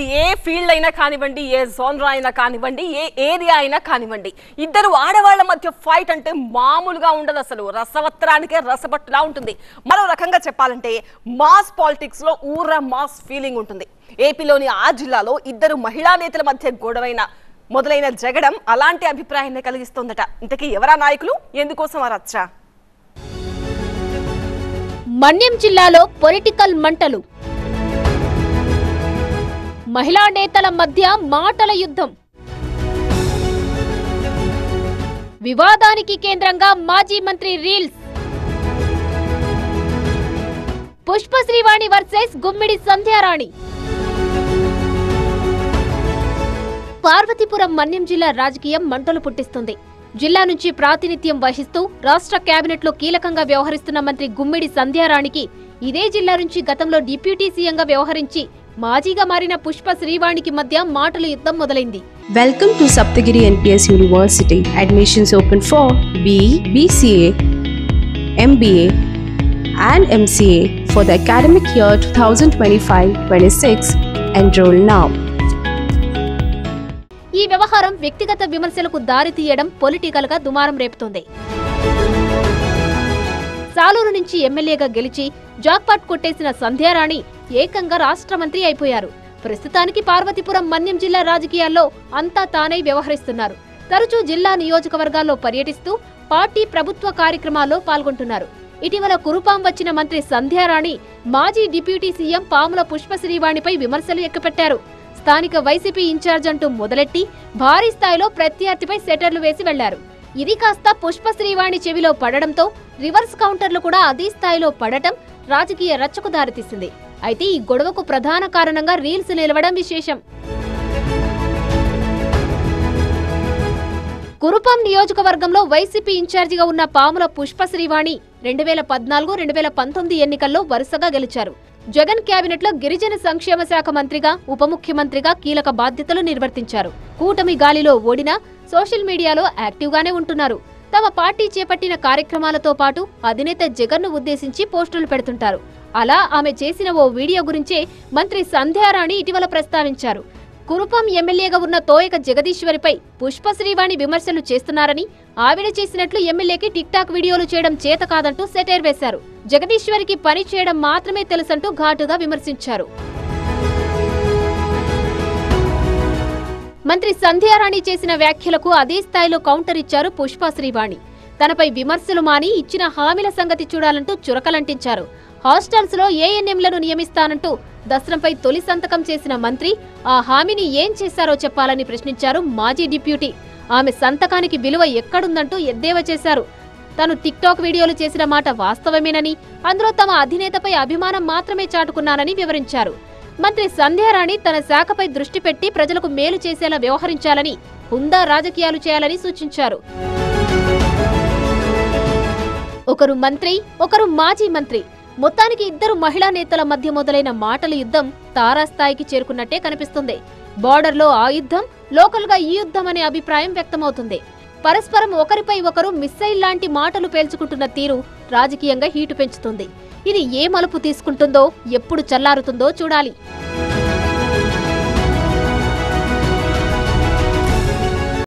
ఏ field అయినా కానివ్వండి, ఏ genre అయినా కానివ్వండి, ఏ ఏరియా అయినా కానివ్వండి, ఇద్దరు ఆడవాళ్ల మధ్య ఫైట్ అంటే మామూలుగా ఉండదు. అసలు రసవత్రానికే రసపట్టులా ఉంటుంది. మరో రకంగా చెప్పాలంటే మాస్ పాలిటిక్స్ లో ఊర మాస్ ఫీలింగ్ ఉంటుంది. ఏపీలోని ఆ జిల్లాలో ఇద్దరు మహిళా నేతల మధ్య మొదలైన జగడం అలాంటి అభిప్రాయాన్ని కలిగిస్తోందట. ఇంతకీ ఎవరా నాయకులు, ఎందుకోసం ఆ రచ్చ? మన్యం జిల్లాలో పొలిటికల్ మంటలు, మహిళా నేతల మధ్య మాటల యుద్ధం. వివాదానికి కేంద్రంగా మాజీ మంత్రి రీల్స్. పుష్ప శ్రీవాణి వర్సెస్ గుమ్మిడి సంధ్యారాణి. పార్వతీపురం మన్యం జిల్లా రాజకీయం మంటలు పుట్టిస్తుంది. జిల్లా నుంచి ప్రాతినిధ్యం వహిస్తూ రాష్ట్ర కేబినెట్ లో కీలకంగా వ్యవహరిస్తున్న మంత్రి గుమ్మిడి సంధ్యారాణికి ఇదే జిల్లా నుంచి గతంలో డిప్యూటీ సీఎంగా వ్యవహరించి మాజీగా మారిన పుష్ప శ్రీవాణికి మధ్య మాటల యుద్ధం మొదలైంది. Welcome to Saptagiri NPS University. Admissions open for BE, BCA, MBA and MCA for the academic year 2025-26. Enroll now. ఈ వ్యవహారం వ్యక్తిగత విమర్శలకు దారి తీయడం పొలిటికల్ గా దుమారం రేపుతోంది. సాలూరు నుంచి ఎమ్మెల్యేగా గెలిచి జాక్పాట్ కొట్టేసిన సంధ్యారాణి ఏకంగా రాష్ట్ర మంత్రి అయిపోయారు. ప్రస్తుతానికి పార్వతీపురం మన్యం జిల్లా రాజకీయాల్లో అంతా తానై వ్యవహరిస్తున్నారు. తరచూ జిల్లా నియోజకవర్గాల్లో పర్యటిస్తూ పార్టీ ప్రభుత్వ కార్యక్రమాల్లో పాల్గొంటున్నారు. ఇటీవల కురుపాం వచ్చిన మంత్రి సంధ్యారాణి మాజీ డిప్యూటీ సీఎం పాముల పుష్ప శ్రీవాణిపై విమర్శలు ఎక్కుపెట్టారు. స్థానిక వైసీపీ ఇన్ఛార్జ్ అంటూ మొదలెట్టి భారీ స్థాయిలో ప్రత్యర్థిపై సెటర్లు వేసి వెళ్లారు. ఇది కాస్త పుష్ప శ్రీవాణి చెవిలో పడడంతో రివర్స్ కౌంటర్లు కూడా అదే స్థాయిలో పడటం రాజకీయ రచ్చకు దారితీసింది. అయితే ఈ గొడవకు ప్రధాన కారణంగా రీల్స్ నిలవడం విశేషం. కురుపాం నియోజకవర్గంలో వైసీపీ ఇన్ఛార్జిగా ఉన్న పాముల పుష్ప శ్రీవాణి 2014-2019 ఎన్నికల్లో వరుసగా గెలిచారు. జగన్ కేబినెట్ లో గిరిజన సంక్షేమ శాఖ మంత్రిగా, ఉప ముఖ్యమంత్రిగా కీలక బాధ్యతలు నిర్వర్తించారు. కూటమి గాలిలో ఓడినా సోషల్ మీడియాలో యాక్టివ్ గానే ఉంటున్నారు. తమ పార్టీ చేపట్టిన కార్యక్రమాలతో పాటు అధినేత జగన్ ను ఉద్దేశించి పోస్టులు పెడుతుంటారు. అలా ఆమె చేసిన ఓ వీడియో గురించే మంత్రి సంధ్యారాణి ఇటీవల ప్రస్తావించారు. కురుపాం ఎమ్మెల్యేగా ఉన్న తోయక జగదీశ్వరిపై పుష్ప శ్రీవాణి విమర్శలు చేస్తున్నారని, ఆవిడ చేసినట్లు ఎమ్మెల్యేకి టిక్ టాక్ వీడియోలు చేయడం చేత కాదంటూ సెటైర్ వేశారు. జగదీశ్వరికి పని చేయడం మాత్రమే తెలుసంటూ ఘాటుగా విమర్శించారు. మంత్రి సంధ్యారాణి చేసిన వ్యాఖ్యలకు అదే స్థాయిలో కౌంటర్ ఇచ్చారు పుష్ప శ్రీవాణి. తనపై విమర్శలు మాని ఇచ్చిన హామీల సంగతి చూడాలంటూ చురకలంటించారు. హాస్టల్స్ లో ఏఎన్ఎంలను నియమిస్తానంటూ దసరంపై తొలి సంతకం చేసిన మంత్రి ఆ హామీని ఏం చేశారో చెప్పాలని ప్రశ్నించారు మాజీ డిప్యూటీ. ఆమె సంతకానికి విలువ ఎక్కడుందంటూ ఎద్దేవా చేశారు. తాను టిక్ టాక్ వీడియోలు చేసిన మాట వాస్తవమేనని, అందులో తమ అధినేతపై అభిమానం మాత్రమే చాటుకున్నానని వివరించారు. మంత్రి సంధ్యారాణి తన శాఖపై దృష్టి పెట్టి ప్రజలకు మేలు చేసేలా వ్యవహరించాలని, హుందా రాజకీయాలు చేయాలని సూచించారు. ఒకరు మంత్రి, ఒకరు మాజీ మంత్రి, మొత్తానికి ఇద్దరు మహిళా నేతల మధ్య మొదలైన మాటల యుద్ధం తారాస్థాయికి చేరుకున్నట్టే కనిపిస్తుంది. బార్డర్లో ఆ యుద్ధం, లోకల్ గా ఈ యుద్ధం అనే అభిప్రాయం వ్యక్తమవుతుంది. పరస్పరం ఒకరిపై ఒకరు మిస్సైల్ లాంటి మాటలు పేల్చుకుంటున్న తీరు రాజకీయంగా హీటు పెంచుతుంది. ఇది ఏ మలుపు తీసుకుంటుందో, ఎప్పుడు చల్లారుతుందో చూడాలి.